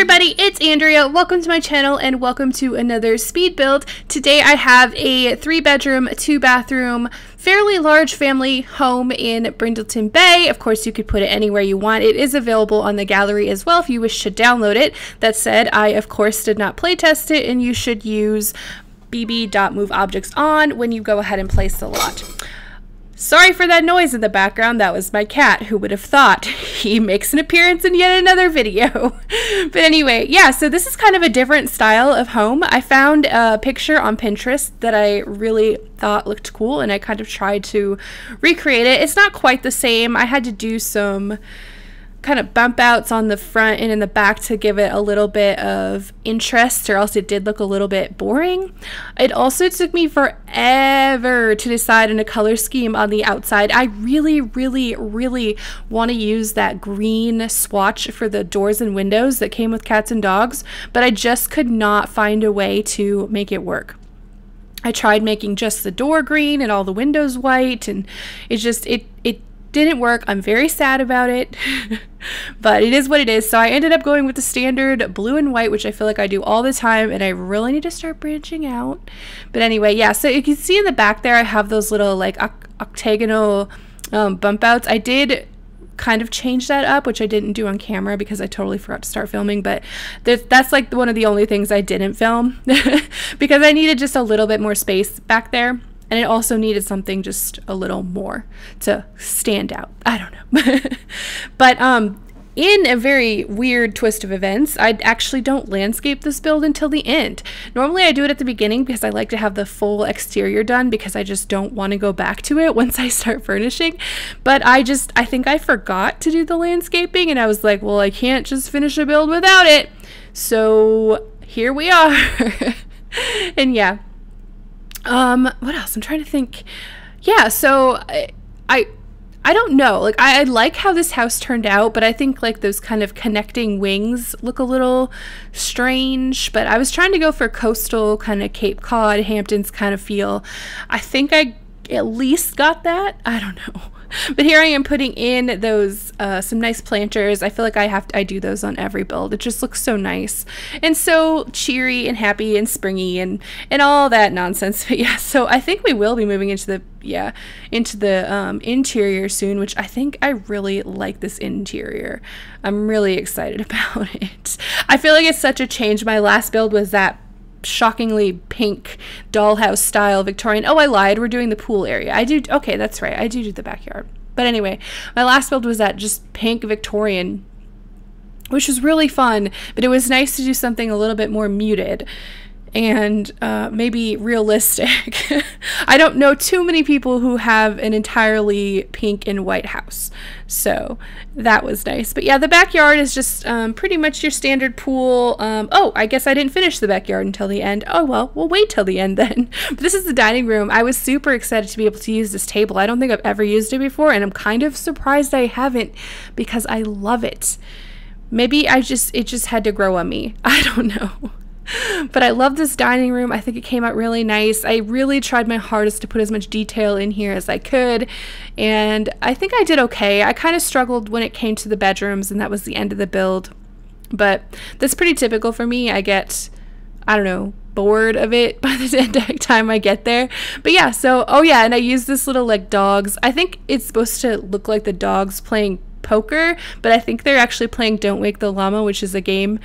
everybody, it's Andrea. Welcome to my channel and welcome to another speed build. Today I have a 3-bedroom, 2-bathroom, fairly large family home in Brindleton Bay. Of course, you could put it anywhere you want. It is available on the gallery as well if you wish to download it. That said, I of course did not play test it, and you should use bb.moveobjects on when you go ahead and place the lot. Sorry for that noise in the background. That was my cat. Who would have thought? He makes an appearance in yet another video. But anyway, yeah, so this is kind of a different style of home. I found a picture on Pinterest that I really thought looked cool, and I kind of tried to recreate it. It's not quite the same. I had to do some kind of bump outs on the front and in the back to give it a little bit of interest, or else it did look a little bit boring. It also took me forever to decide on a color scheme on the outside. I really want to use that green swatch for the doors and windows that came with cats and dogs, but I just could not find a way to make it work. I tried making just the door green and all the windows white, and it didn't work. I'm very sad about it, but it is what it is. So I ended up going with the standard blue and white, which I feel like I do all the time, and I really need to start branching out. But anyway, yeah, so you can see in the back there I have those little like octagonal bump outs. I did kind of change that up, which I didn't do on camera because I totally forgot to start filming, but that's like one of the only things I didn't film because I needed just a little bit more space back there. And it also needed something just a little more to stand out. I don't know. But in a very weird twist of events, I actually don't landscape this build until the end. Normally I do it at the beginning because I like to have the full exterior done because I just don't want to go back to it once I start furnishing. But I think I forgot to do the landscaping, and I was like, well, I can't just finish a build without it. So here we are. And yeah. What else? I'm trying to think. Yeah, so I don't know. Like I like how this house turned out, but I think like those kind of connecting wings look a little strange. But I was trying to go for coastal kind of Cape Cod, Hamptons kind of feel. I think I at least got that. I don't know. But here I am putting in those some nice planters. I feel like I do those on every build. It just looks so nice and so cheery and happy and springy and all that nonsense. But yeah, so I think we will be moving into the interior soon, which I think I really like this interior. I'm really excited about it. I feel like it's such a change. My last build was that shockingly pink dollhouse style Victorian. Oh, I lied. We're doing the pool area. Okay, that's right. I do the backyard. But anyway, my last build was that just pink Victorian, which was really fun, but it was nice to do something a little bit more muted and maybe realistic. I don't know too many people who have an entirely pink and white house, so that was nice. But yeah, the backyard is just pretty much your standard pool. Oh, I guess I didn't finish the backyard until the end. Oh well, we'll wait till the end then. But this is the dining room. I was super excited to be able to use this table. I don't think I've ever used it before, and I'm kind of surprised I haven't because I love it. Maybe it just had to grow on me. I don't know. But I love this dining room. I think it came out really nice. I really tried my hardest to put as much detail in here as I could, and I think I did okay. I kind of struggled when it came to the bedrooms, and that was the end of the build. But that's pretty typical for me. I get, I don't know, bored of it by the time I get there. But yeah, so, oh yeah, and I used this little like dogs. I think it's supposed to look like the dogs playing poker, but I think they're actually playing Don't Wake the Llama, which is a game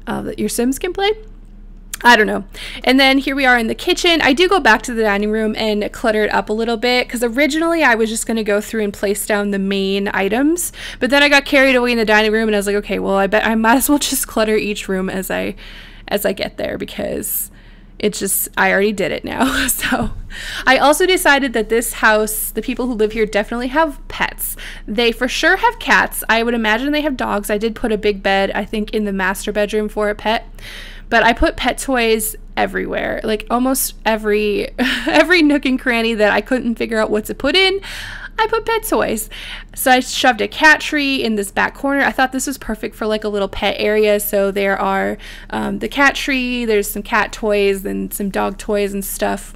that your Sims can play. I don't know. And then here we are in the kitchen. I do go back to the dining room and clutter it up a little bit because originally I was just going to go through and place down the main items, but then I got carried away in the dining room and I was like, okay, well, I bet I might as well just clutter each room as I get there because it's just, I already did it now. So I also decided that this house, the people who live here definitely have pets. They for sure have cats. I would imagine they have dogs. I did put a big bed, I think, in the master bedroom for a pet. But I put pet toys everywhere, like almost every nook and cranny that I couldn't figure out what to put in, I put pet toys. So I shoved a cat tree in this back corner. I thought this was perfect for like a little pet area. So there are the cat tree, there's some cat toys and some dog toys and stuff.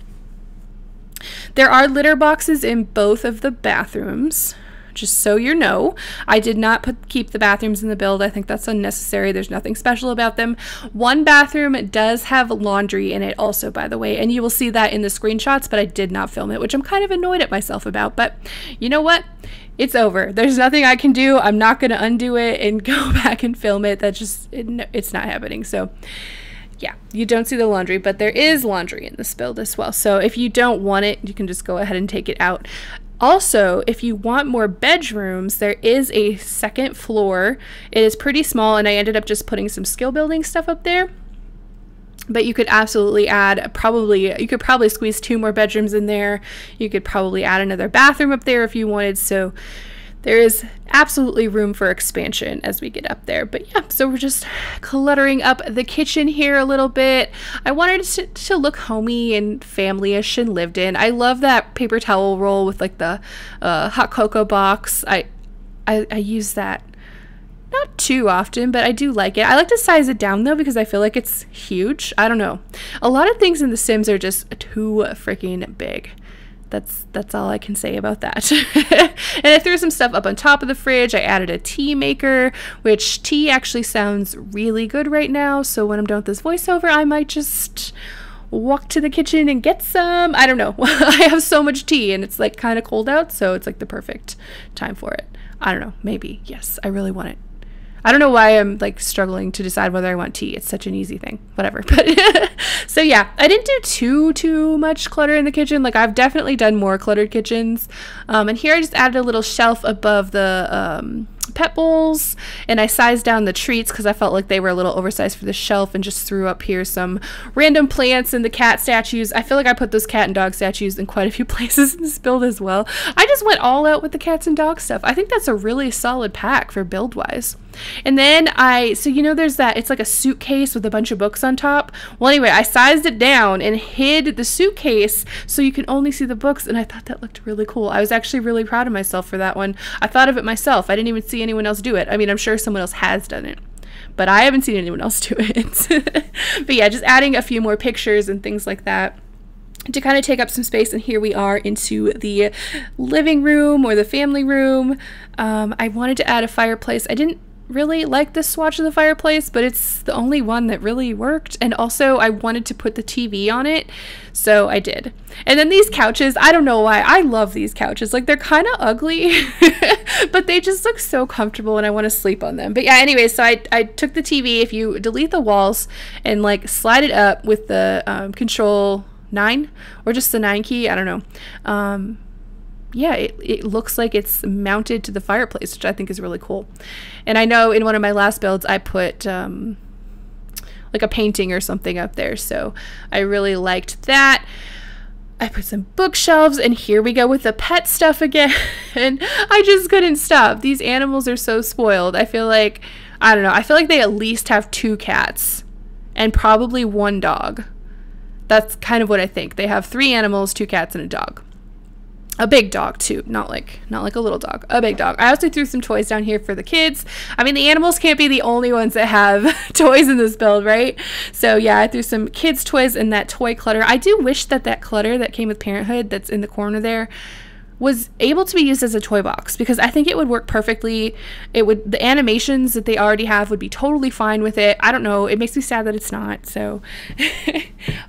There are litter boxes in both of the bathrooms, just so you know. I did not keep the bathrooms in the build. I think that's unnecessary. There's nothing special about them. One bathroom does have laundry in it also, by the way, and you will see that in the screenshots, but I did not film it, which I'm kind of annoyed at myself about. But you know what? It's over. There's nothing I can do. I'm not going to undo it and go back and film it. That just, it's not happening. So yeah, you don't see the laundry, but there is laundry in this build as well. So if you don't want it, you can just go ahead and take it out. Also, if you want more bedrooms, there is a second floor. It is pretty small, and I ended up just putting some skill building stuff up there. But you could absolutely add, you could probably squeeze 2 more bedrooms in there. You could probably add another bathroom up there if you wanted. So there is absolutely room for expansion as we get up there. But yeah, so we're just cluttering up the kitchen here a little bit. I wanted it to look homey and family-ish and lived in. I love that paper towel roll with like the hot cocoa box. I use that not too often, but I do like it. I like to size it down though because I feel like it's huge. I don't know. A lot of things in The Sims are just too freaking big. That's all I can say about that. And I threw some stuff up on top of the fridge. I added a tea maker, which tea actually sounds really good right now. So when I'm done with this voiceover, I might just walk to the kitchen and get some. I don't know. I have so much tea and it's like kind of cold out, so it's like the perfect time for it. I don't know. Maybe. Yes, I really want it. I don't know why I'm like struggling to decide whether I want tea. It's such an easy thing, whatever. But so yeah, I didn't do too much clutter in the kitchen. Like I've definitely done more cluttered kitchens. And here I just added a little shelf above the pet bowls, and I sized down the treats because I felt like they were a little oversized for the shelf, and just threw up here some random plants and the cat statues. I feel like I put those cat and dog statues in quite a few places in this build as well. I just went all out with the cats and dog stuff. I think that's a really solid pack for build wise. And then so you know there's that, it's like a suitcase with a bunch of books on top. Well anyway, I sized it down and hid the suitcase so you can only see the books, and I thought that looked really cool. I was actually really proud of myself for that one. I thought of it myself. I didn't even see anyone else do it. I mean, I'm sure someone else has done it, but I haven't seen anyone else do it. But yeah, just adding a few more pictures and things like that to kind of take up some space. And here we are into the living room or the family room. I wanted to add a fireplace. I didn't really like this swatch of the fireplace, but it's the only one that really worked. And also I wanted to put the TV on it, so I did. And then these couches, I don't know why, I love these couches. Like they're kind of ugly but they just look so comfortable and I want to sleep on them. But yeah, anyway, so I took the TV. If you delete the walls and like slide it up with the Control 9 or just the 9 key, I don't know, yeah, it looks like it's mounted to the fireplace, which I think is really cool. And I know in one of my last builds I put like a painting or something up there, so I really liked that. I put some bookshelves, and here we go with the pet stuff again. And I just couldn't stop. These animals are so spoiled. I feel like, I don't know, I feel like they at least have 2 cats and probably 1 dog. That's kind of what I think. They have 3 animals, 2 cats, and a dog. A big dog too, not like a little dog, a big dog. I also threw some toys down here for the kids. I mean, the animals can't be the only ones that have toys in this build, right? So yeah, I threw some kids toys in that toy clutter. I do wish that that clutter that came with Parenthood that's in the corner there was able to be used as a toy box, because I think it would work perfectly. It would, the animations that they already have would be totally fine with it. I don't know, it makes me sad that it's not, so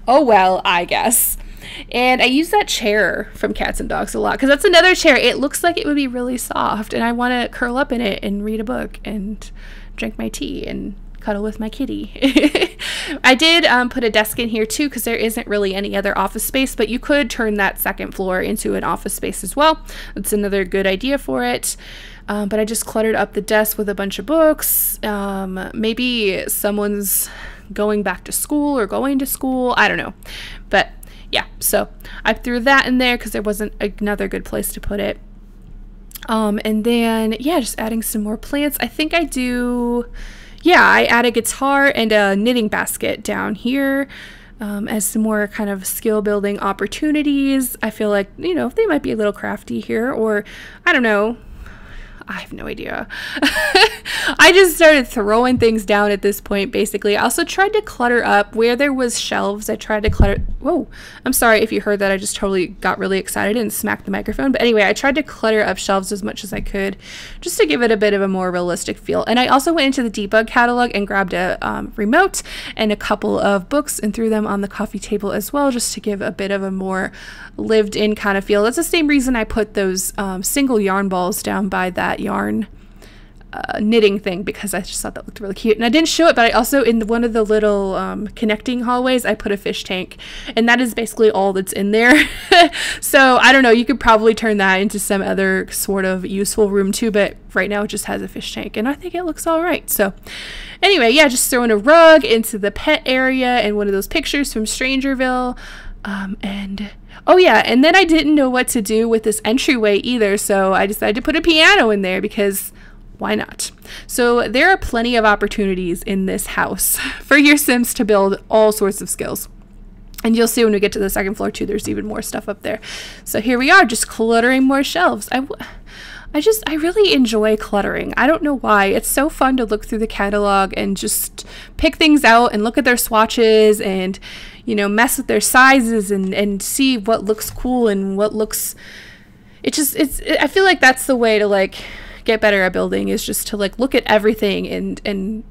oh well, I guess. And I use that chair from Cats and Dogs a lot, because that's another chair. It looks like it would be really soft, and I want to curl up in it and read a book and drink my tea and cuddle with my kitty. I did put a desk in here too, because there isn't really any other office space, but you could turn that second floor into an office space as well. That's another good idea for it. But I just cluttered up the desk with a bunch of books. Maybe someone's going back to school or going to school. I don't know. But yeah, so I threw that in there because there wasn't another good place to put it. And then, yeah, just adding some more plants. I think I do, yeah, I add a guitar and a knitting basket down here as some more kind of skill building opportunities. I feel like, you know, they might be a little crafty here, or I don't know. I have no idea. I just started throwing things down at this point, basically. I also tried to clutter up where there was shelves. I tried to clutter. Whoa, I'm sorry if you heard that. I just totally got really excited and smacked the microphone. But anyway, I tried to clutter up shelves as much as I could just to give it a bit of a more realistic feel. And I also went into the debug catalog and grabbed a remote and a couple of books and threw them on the coffee table as well, just to give a bit of a more lived in kind of feel. That's the same reason I put those single yarn balls down by that yarn knitting thing, because I just thought that looked really cute. And I didn't show it, but I also, in one of the little connecting hallways, I put a fish tank, and that is basically all that's in there. So I don't know, you could probably turn that into some other sort of useful room too, but right now it just has a fish tank and I think it looks all right. So anyway, yeah, just throwing a rug into the pet area and one of those pictures from Strangerville. And oh yeah, and then I didn't know what to do with this entryway either, so I decided to put a piano in there because why not? So there are plenty of opportunities in this house for your Sims to build all sorts of skills. And you'll see when we get to the second floor too, there's even more stuff up there. So here we are, just cluttering more shelves. I really enjoy cluttering. I don't know why. It's so fun to look through the catalog and just pick things out and look at their swatches and, you know, mess with their sizes and see what looks cool and what looks, I feel like that's the way to like get better at building, is just to like look at everything and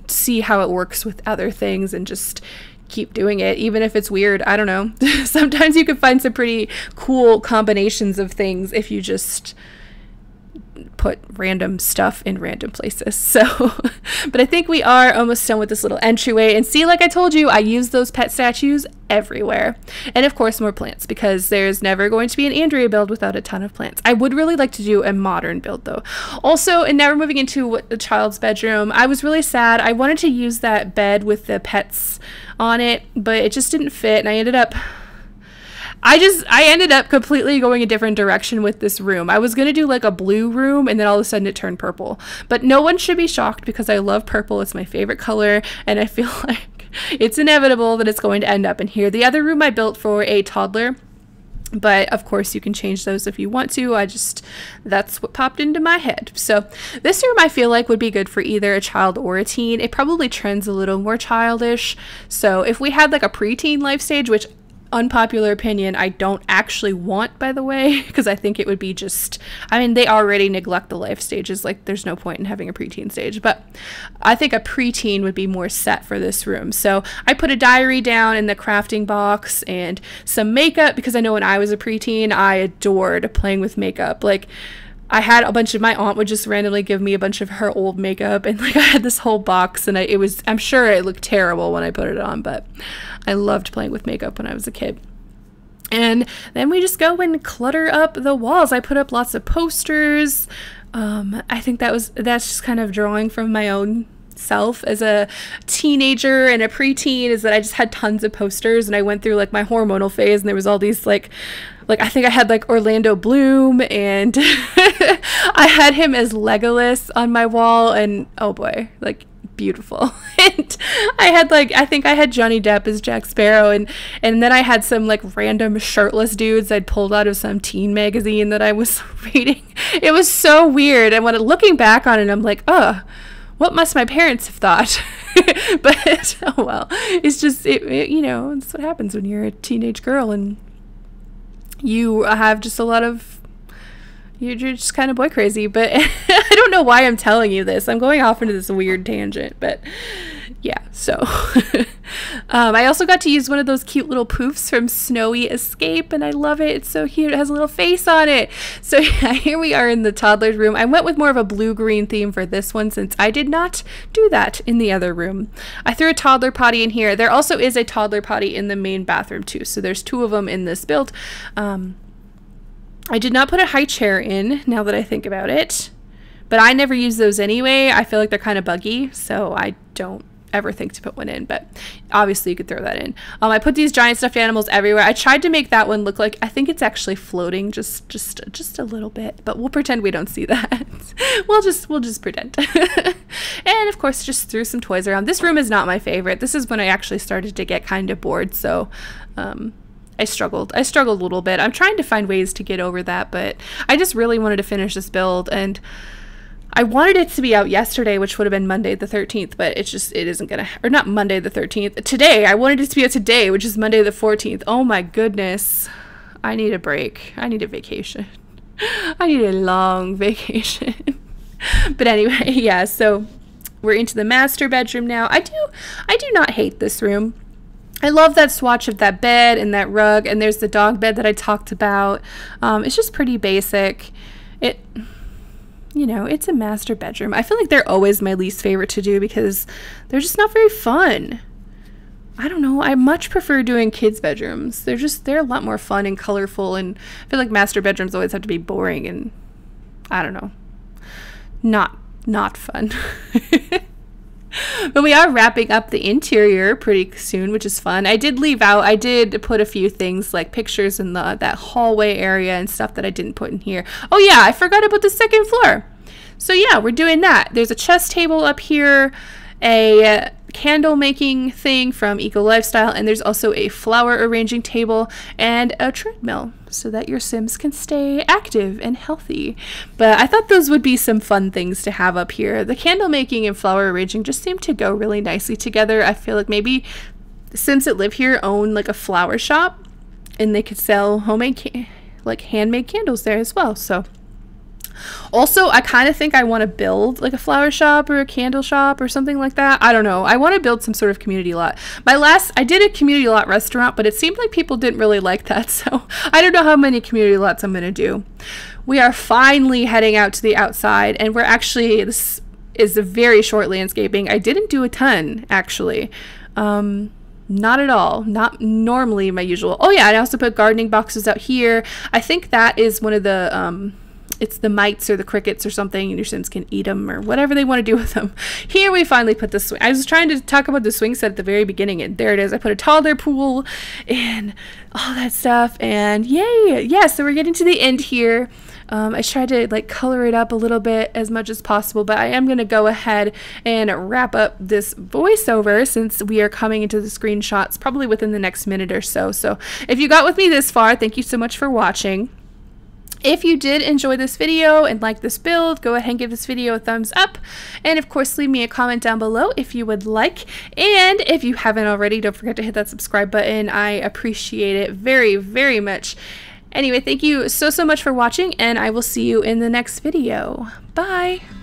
see how it works with other things and just keep doing it, even if it's weird. I don't know. Sometimes you can find some pretty cool combinations of things if you just put random stuff in random places. So but I think we are almost done with this little entryway, and see, like I told you, I use those pet statues everywhere, and of course more plants, because there's never going to be an Andrea build without a ton of plants. I would really like to do a modern build though. Also, and now we're moving into the child's bedroom. I was really sad. I wanted to use that bed with the pets on it, but it just didn't fit, and I ended up completely going a different direction with this room. I was going to do like a blue room, and then all of a sudden it turned purple. But no one should be shocked, because I love purple. It's my favorite color, and I feel like it's inevitable that it's going to end up in here. The other room I built for a toddler, but of course you can change those if you want to. That's what popped into my head. So this room I feel like would be good for either a child or a teen. It probably trends a little more childish. So if we had like a preteen life stage, which, unpopular opinion, I don't actually want, by the way, because I think it would be just, I mean, they already neglect the life stages. Like, there's no point in having a preteen stage, but I think a preteen would be more set for this room. So I put a diary down in the crafting box and some makeup, because I know when I was a preteen, I adored playing with makeup. Like, I had a bunch of, my aunt would just randomly give me a bunch of her old makeup, and like I had this whole box, and I'm sure it looked terrible when I put it on, but I loved playing with makeup when I was a kid. And then we just go and clutter up the walls. I put up lots of posters. I think that's just kind of drawing from my own self as a teenager and a preteen, is that I just had tons of posters, and I went through like my hormonal phase, and there was all these like I think I had like Orlando Bloom, and I had him as Legolas on my wall, and oh boy, like beautiful. And I think I had Johnny Depp as Jack Sparrow, and then I had some like random shirtless dudes I'd pulled out of some teen magazine that I was reading. It was so weird, and when looking back on it, I'm like, what must my parents have thought? But oh well, it's just you know, it's what happens when you're a teenage girl and you have just a lot of, you're just kind of boy crazy. But I don't know why I'm telling you this. I'm going off into this weird tangent, but yeah, so I also got to use one of those cute little poofs from Snowy Escape, and I love it. It's so cute. It has a little face on it. So yeah, here we are in the toddler's room. I went with more of a blue-green theme for this one, since I did not do that in the other room. I threw a toddler potty in here. There also is a toddler potty in the main bathroom too, so there's two of them in this build. I did not put a high chair in, now that I think about it, but I never use those anyway. I feel like they're kind of buggy, so I don't ever think to put one in, but obviously you could throw that in. I put these giant stuffed animals everywhere. I tried to make that one look like, I think it's actually floating just a little bit, but we'll pretend we don't see that. we'll just pretend. And of course, just threw some toys around. This room is not my favorite. This is when I actually started to get kind of bored, so I struggled a little bit. I'm trying to find ways to get over that, but I just really wanted to finish this build, and I wanted it to be out yesterday, which would have been Monday the 13th, but it isn't gonna, or not Monday the 13th. Today, I wanted it to be out today, which is Monday the 14th. Oh my goodness. I need a break. I need a vacation. I need a long vacation. But anyway, yeah, so we're into the master bedroom now. I do not hate this room. I love that swatch of that bed and that rug, and there's the dog bed that I talked about. It's just pretty basic. You know, it's a master bedroom. I feel like they're always my least favorite to do because they're just not very fun. I don't know. I much prefer doing kids' bedrooms. They're a lot more fun and colorful, and I feel like master bedrooms always have to be boring and, I don't know, not fun. But we are wrapping up the interior pretty soon, which is fun. I did put a few things like pictures in that hallway area and stuff that I didn't put in here. Oh yeah, I forgot about the second floor. So yeah, we're doing that. There's a chess table up here, a candle making thing from Eco Lifestyle, and there's also a flower arranging table and a treadmill so that your Sims can stay active and healthy. But I thought those would be some fun things to have up here. The candle making and flower arranging just seem to go really nicely together. I feel like maybe the Sims that live here own like a flower shop, and they could sell homemade like handmade candles there as well. So also, I kind of think I want to build like a flower shop or a candle shop or something like that. I don't know. I want to build some sort of community lot. I did a community lot restaurant, but it seemed like people didn't really like that. So I don't know how many community lots I'm going to do. We are finally heading out to the outside, and this is a very short landscaping. I didn't do a ton, actually. Not at all. Not normally my usual. Oh yeah, I also put gardening boxes out here. I think that is one of the, it's the mites or the crickets or something, and your Sims can eat them or whatever they want to do with them. Here we finally put the swing. I was trying to talk about the swing set at the very beginning, and there it is. I put a toddler pool and all that stuff, and yay! Yeah, so we're getting to the end here. I tried to like color it up a little bit as much as possible, but I am going to go ahead and wrap up this voiceover since we are coming into the screenshots probably within the next minute or so. So if you got with me this far, thank you so much for watching. If you did enjoy this video and like this build, go ahead and give this video a thumbs up. And of course, leave me a comment down below if you would like. And if you haven't already, don't forget to hit that subscribe button. I appreciate it very, very much. Anyway, thank you so much for watching, and I will see you in the next video. Bye!